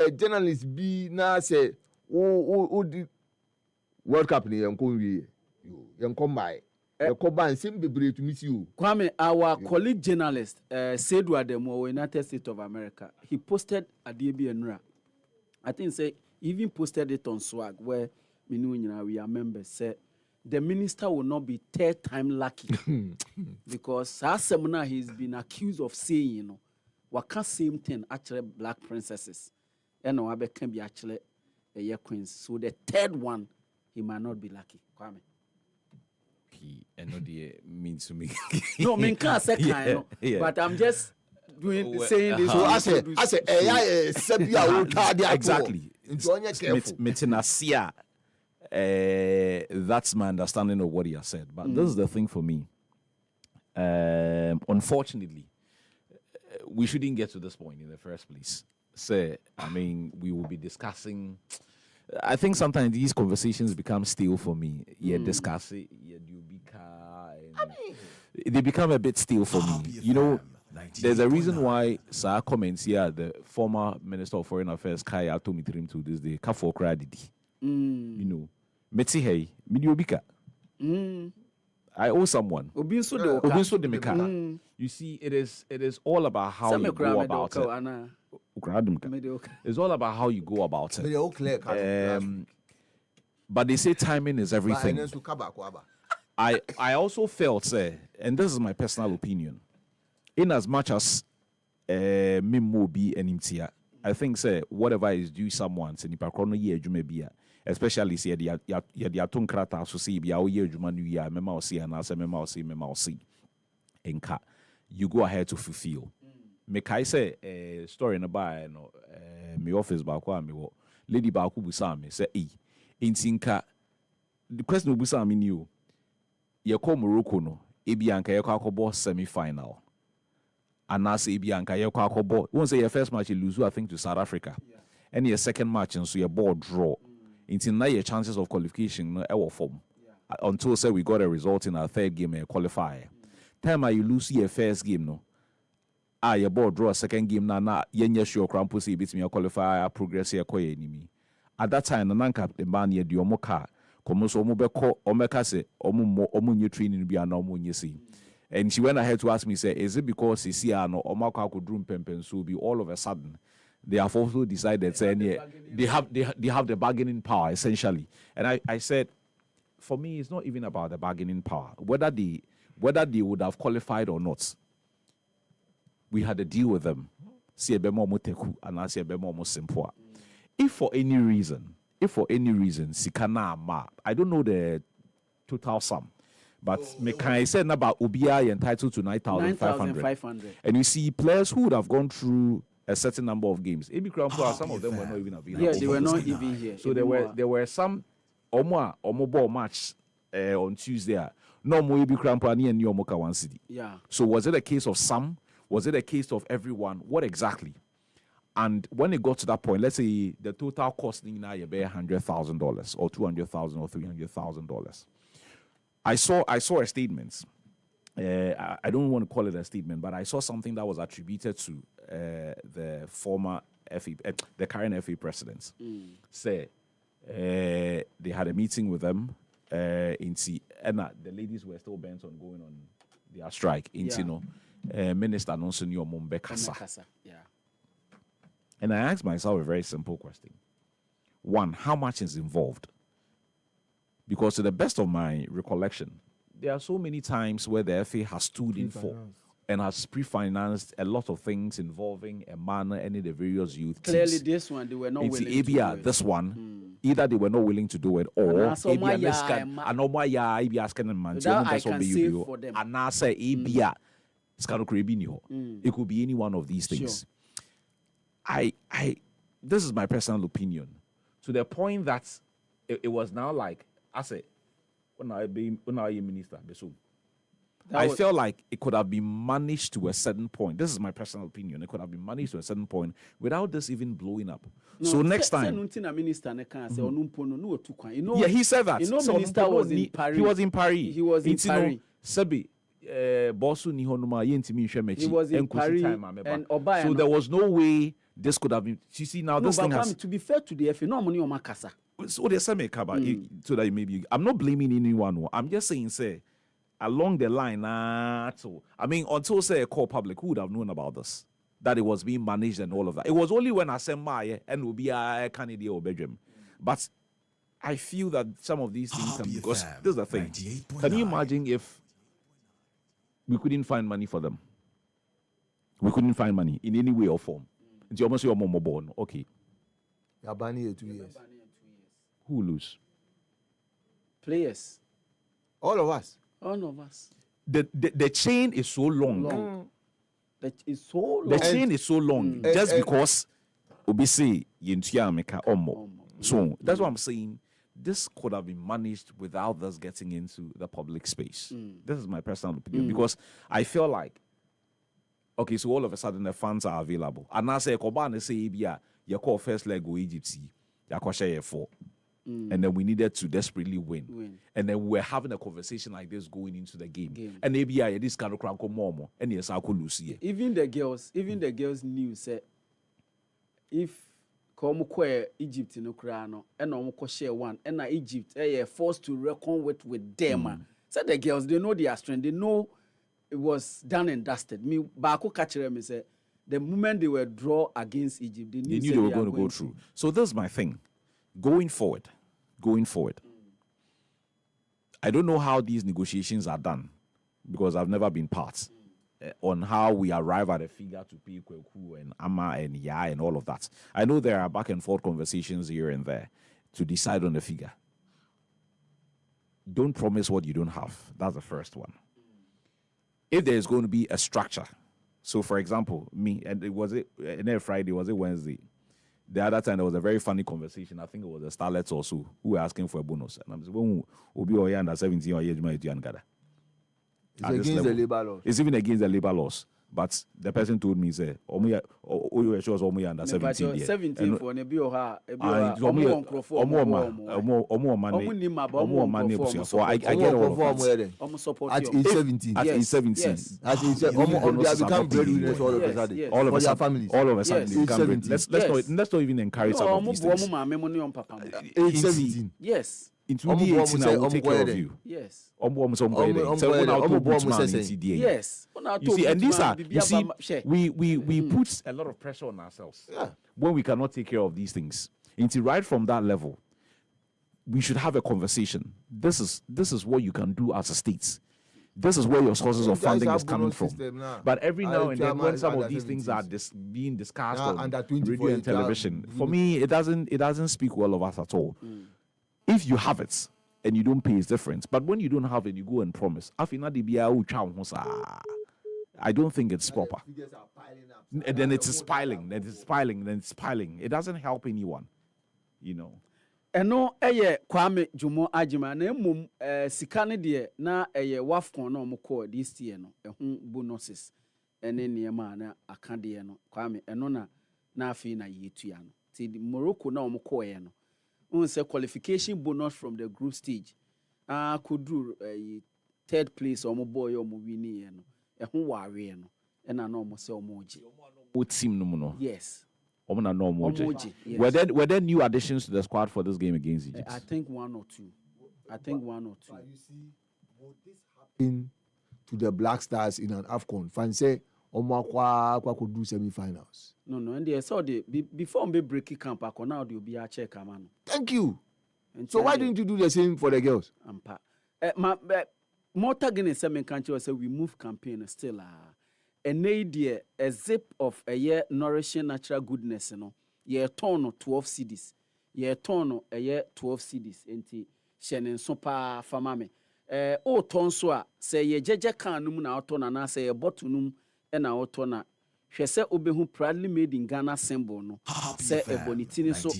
a journalist be now say, oh, the World Cup ni yanko by. Yakoba sim be to miss you. Kwame, our colleague journalist, Seydou Ademo, United States of America, he posted a DB Enra. I think he even posted it on Swag where we are members said the minister will not be third time lucky because our seminar he's been accused of saying, what can't same thing actually black princesses and no can be actually a year queens. So the third one he might not be lucky. Kwame. And no means to me. No, me can't say kind, but I'm just saying this. So I say, exactly. That's my understanding of what he has said. But this is the thing for me. Unfortunately, we shouldn't get to this point in the first place. So, I mean, we will be discussing. I think sometimes these conversations become stale for me. Discuss it. They become a bit stale for me. You know, there's a reason why Sir comments here, the former Minister of Foreign Affairs, Kai Atomitrim to this day, Kafo Kradidi. You know, Metsi Hey, Midiobika. I owe someone. You see, it is all about how you go about it. It's all about how you go about it. But they say timing is everything. I also felt, and this is my personal opinion, in as much as Mimobi and Imtia, I think whatever is due someone, especially say the Atunkrata so see be our year Jumanu ya mema see and answer mema see enka you go ahead to fulfill. Make I say story in a bar no me office ba kwa me wo lady ba ku busa me say intinka the question busa me new ye call Morocco no ebianka ye kwa akobo semi final and na say ebianka ye kwa akobo won say your first match you lose I think to South Africa and your second match and so your ball draw until now your chances of qualification no ever form until say we got a result in our third game and qualifier. Time you lose your first game no your ball draw a second game na yenye sure crampo say beat me qualifier progress here koye enemy. At that time nanka the man ye di omo car komo so omo beko omeka say omo nye training bi ana omo nye say. And she went ahead to ask me say is it because she see no omo ka ko drum pempen so be all of a sudden they have also decided they have the bargaining power essentially. And I said, for me, it's not even about the bargaining power. Whether they would have qualified or not, we had a deal with them. If for any reason, Sikana Ma, I don't know the total sum. But I said about Ubia entitled to 9,500. And you see players who would have gone through a certain number of games. Some of them were not even available. Yeah, they were not even here. So there were some Omo ball match on Tuesday. No more Ebi Krampo and Yomoka 1 city. Yeah. So was it a case of some? Was it a case of everyone? What exactly? And when it got to that point, let's say the total cost now you bear $100,000 or $200,000 or $300,000. I saw a statement. I don't want to call it a statement, but I saw something that was attributed to the former FA, the current FA presidents. Say they had a meeting with them and the ladies were still bent on going on their strike. Minister Nonson Mombe Kasa. Yeah. And I asked myself a very simple question. One, how much is involved? Because to the best of my recollection, there are so many times where the FA has stood in for and has pre-financed a lot of things involving a man and the various youth teams. Clearly, this one, they were not willing to do it. This one, either they were not willing to do it, or I can say for them. And now say it could be any one of these things. Sure. This is my personal opinion. To the point that it was now like, I said, when I minister, I felt like it could have been managed to a certain point. This is my personal opinion. It could have been managed to a certain point without this even blowing up. No, so next time, yeah, he said that. You know, minister was in Paris. He was in Paris. He was in Paris. Sebi, Bosu ni honuma yentimi hwe He was in Paris and Oba. So there was no way this could have been. You see now, this thing has. To be fair to the FA, no money on Makasa. So there's some kaba so that maybe I'm not blaming anyone. I'm just saying, say along the line, so I mean, until say a core public, who would have known about this? That it was being managed and all of that. It was only when I said my and will be a candidate or bedroom. But I feel that some of these things can, because this is the thing. Can you imagine if we couldn't find money for them? We couldn't find money in any way or form. It's almost your mom born. Okay. You're banning 2 years. Who lose? Players. All of us. All of us. The chain is so long. That is so long. The chain is so long just because Obi say Yintiameka Omo. So that's what I'm saying. This could have been managed without us getting into the public space. This is my personal opinion because I feel like, okay, so all of a sudden the funds are available. And I say, Kobane say, you call first leg go Egypt, you share 4. And then we needed to desperately win. And then we're having a conversation like this going into the game. And maybe this kind of crank more. And yes, I could lose here. Even the girls knew, say, if come Egypt no krano and no share one and Egypt forced to reckon with them. So the girls, they know their strength, they know it was done and dusted. Me Bako catch them say the moment they were draw against Egypt, they knew they were going to go through. So this is my thing. Going forward, I don't know how these negotiations are done because I've never been part on how we arrive at a figure to pay Kweku and Ama and Ya and all of that. I know there are back and forth conversations here and there to decide on the figure. Don't promise what you don't have. That's the first one. If there is going to be a structure, so for example, me, and it was Friday, was it Wednesday? The other time there was a very funny conversation. I think it was the Starlets also who were asking for a bonus. And I'm saying, when will be under 17 or it's against the labor laws. It's even against the labor laws. But the person told me, say, under 17. 17 for ne bi o ha, I get all of that. At age 17. At age 17. At age 17. They become breadwinners all of a sudden. All of a their sudden. families. All of a sudden. Age 17. Let's not even encourage some of these things. Age 17. Yes. In 2018, I will take care of you. Yes. Yes. You see, and these are, you see, we put a lot of pressure on ourselves when we cannot take care of these things. Until right from that level, we should have a conversation. This is what you can do as a state. This is where your sources of funding is coming from. But every now and then, when some of these things are being discussed on radio and television, for me, it doesn't speak well of us at all. If you have it and you don't pay, it's different. But when you don't have it, you go and promise. I don't think it's proper. And then it's piling. It doesn't help anyone, you know. Eno Kwame Jumo Ajima na emum sika ne de na wafcon na omko this year no bonuses ene niema na aka de no Kwame eno na afi na yetua no ti Morocco na omko no say qualification bonus from the group stage could do third place or boy or winning no ware no and na no say omoji what team no yes omoji yes. Were there new additions to the squad for this game against Egypt? I think one or two. But you see, would this happen to the Black Stars in an AFCON? Fan say Omakwa could do semi-finals. No, and they saw before we break camp, now they'll be a check, man. Thank you. And so why didn't you do the same for the girls? More targeting seven countries say we move campaign still and idea a zip of a year nourishing natural goodness, you know. Year ton of 12 CDs. Year ton a year 12 CDs. Enti Shannon Sopa Famame. O tonswa say ye jeje can num na auto na say a botunum and auto na. She say obehu proudly made in Ghana symbol no. Say a bonitini so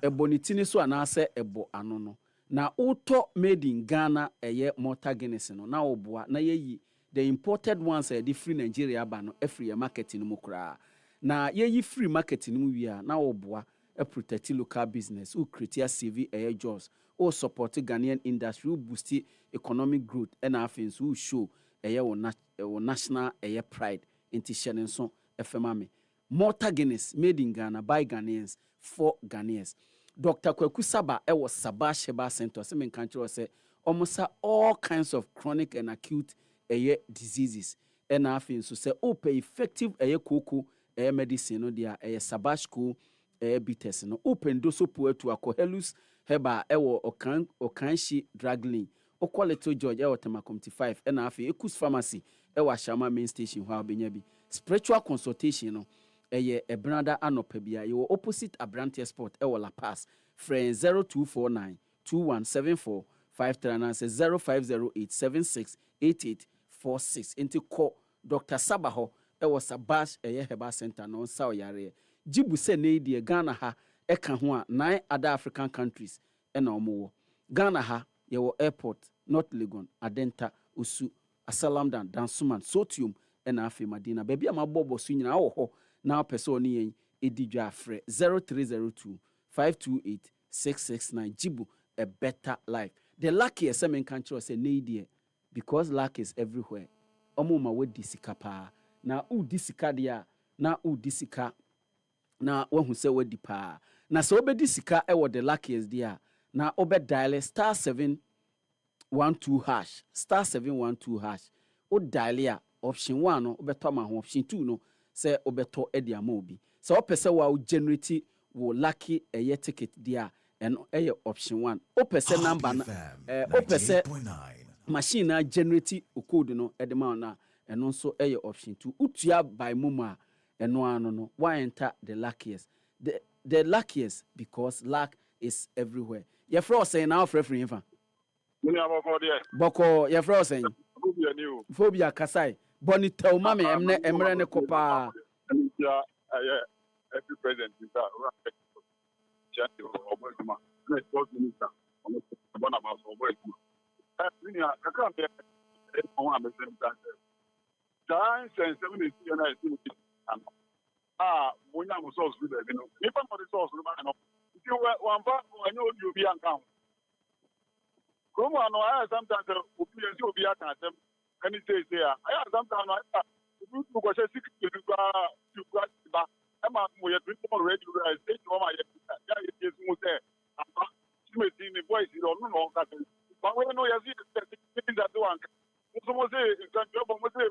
a bonitini so and say a bo anono. Na auto made in Ghana a year mortar Guinness no. Na obua na ye the imported ones are the free Nigeria ban no free marketing mukra. Na ye free marketing mu wi a na obua a protect local business who create CV air jobs or support Ghanaian industry who boost economic growth and affins who show wo national pride inti hyɛ nso ɛfɛma me. Malta Guinness made in Ghana by Ghanaians for Ghanaians. Dr. Kwaku Saba was Sabah Sheba Center. Some in country was almost all kinds of chronic and acute diseases. And I think so say open effective koko medicine no dia Sabah school bitters no open doso poe to Akohelus heba okanshi dragling o quality George Temakom 5 and I think Ekus pharmacy Shama main station where benyabi spiritual consultation no Brother Anopebia, you opposite Abrante Sport, La Paz, friend 0249 2174 0508 768846. Into call Dr. Sabaho, Sabash, Heba Center, no Sao Yare. Jibu se ne Ghana ha, Hua, 9 other African countries, and no more. Ghana ha, airport, North Legon, Adenta, Usu, Asalamdan, Dansuman, Sotium, and Afi Madina. Baby, I'm a bobo swinging our now person yen edidwa frɛ 0302 528 669 Jibu a better life. The luckiest semen country say need because luck is everywhere. Omoma we disika pa na u disika dia na u disika na wahu se we dipa na so obe disika e wo the luckiest dia na obe dial *712# *712# o dial ya option 1 no obeto ma ho option 2 no say obeto edi amobi so opese wa generate wo lucky ticket dia and option 1 opese number na opese machine na generate code no edema na eno nso option 2 utua by moma eno ano no why enter the luckiest the luckiest because luck is everywhere your friend say now free infa boko your friend say phobia kasai boni tell mama emre ne kopa every president is that right and he says there, I have sometimes we have been already state of my voice, you don't know that. But when no, you see that one. Almost say, it's a job of okay.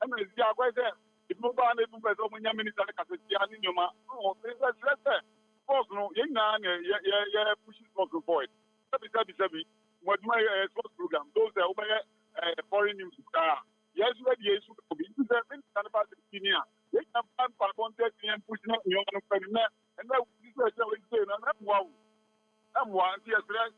And it's there. If no one is so many minutes, I can see Anima. Oh, let's say, first, no, young man, yeah, pushing for the voice. What my sports program, those are foreign news. Yes, yes, be about the senior. They can find for contact and pushing up your own and that is what I say. And I'm one, yes, yes,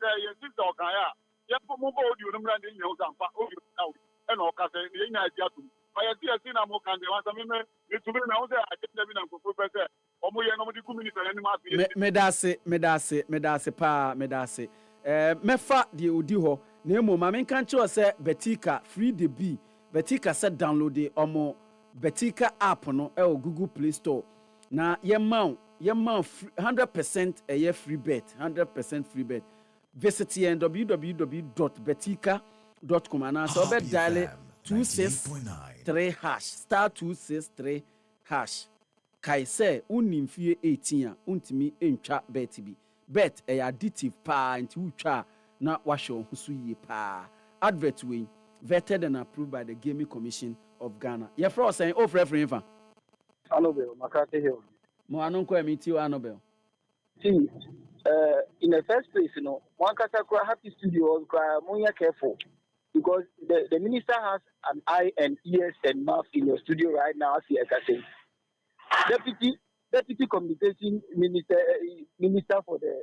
yes, for mobile, you don't run in your house and all Castle, the United States. I see a cinema can do something to be now. I get them in for professor. Or more, nobody community and medase. Mefa di odi ho na emo ma menka nche se Betika free the B Betika se download the omo Betika app no e Google Play Store na ye ma 100% free bet 100% free bet visit www.betika.com and so be dial 263 *263# kai se unimfie 18 a untimi entwa bet bi bet additive pa into utwa na washo husu ye pa advert we vetted and approved by the Gaming Commission of Ghana. Your friend saying oh free infa Anobel Makate Hill mo anon ko meet you Anobel. See in the first place, you know, one katakura happy studio more careful because the minister has an eye and ears and mouth in your studio right now as he say. Deputy Communication Minister for the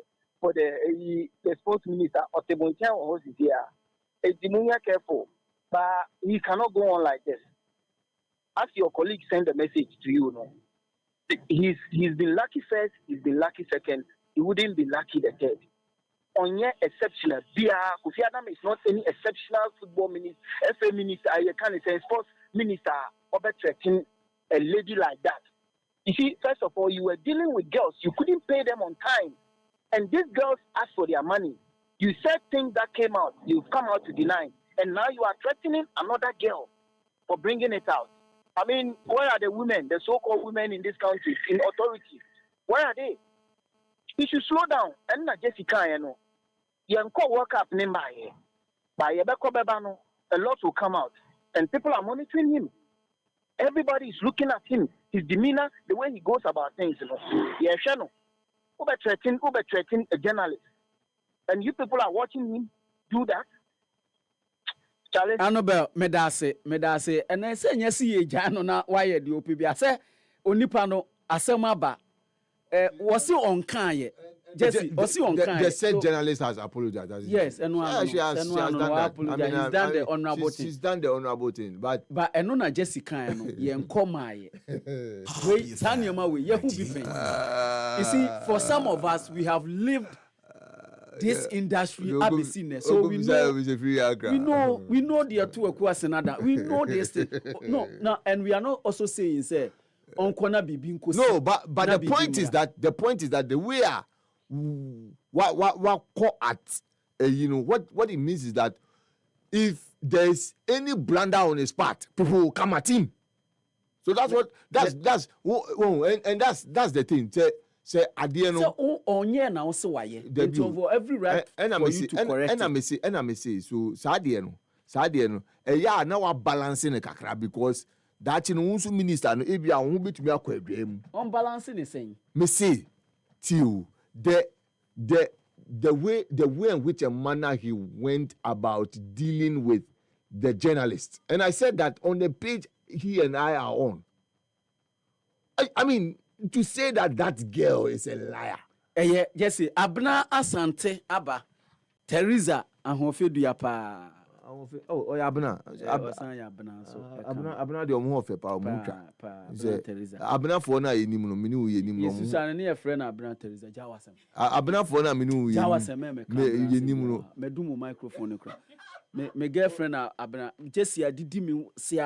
Sports Minister Oteboncha was here. It's careful, but he cannot go on like this. As your colleague sent a message to you, no, he's been lucky first, he's been lucky second, he wouldn't be lucky the third. On your exceptional, Kofi Adam is not any exceptional football minister, FA minister, I can't say sports minister, overtracking a lady like that. You see, first of all, you were dealing with girls. You couldn't pay them on time. And these girls asked for their money. You said things that came out. You've come out to deny. and now you are threatening another girl for bringing it out. I mean, where are the women, the so-called women in this country, in authority? Where are they? He should slow down. And not Jessica, you know. You can work up by a lot will come out, and people are monitoring him. Everybody is looking at him, his demeanor, the way he goes about things. You know, yeah, no. Over threatening a journalist, and you people are watching him do that. Charlie, Annabelle, medase, and I say yes, ye jano na why the OPB. I say onipano asemaba. Was he on Kanye? Jesse, was he on Kanye? The said journalist has apologized. Yes, and one. She has done that. I mean, he's done the honorable thing. She's done the honorable thing, but Enona Jesse Kanye, ye nkoma Wait, Tanyama we ye who be pain. You see, for some of us, we have lived this industry abyssin, so we know the two across another. We know this thing. No, and we are not also saying say. No, but the point is that the way what call at you know what it means is that if there's any blunder on his part, people will come at him. So that's that's the thing. Say at the end. So onye na also why every right for you to correct. And I may say so. Sadieno. Yeah, now we're balancing the kakra because. That in unsu minister no ebia won betumi akwadwam on balancing is saying me say till the way in which a manner he went about dealing with the journalist, and I said that on the page he and I are on. I mean to say that girl is a liar. Yeah, Jesse Abna Asante Aba Teresa ahofedua pa. Oh, Abna. Abna the omo of pa omutwa. Teresa. Abna for na enim no mini wo enim no. Yesu san na ye friend Abna Teresa Jawasem. Abna for na mini wo enim. Jawasem me enim no. Me do mo microphone kra. Me girlfriend Abna Jesse adidi me sia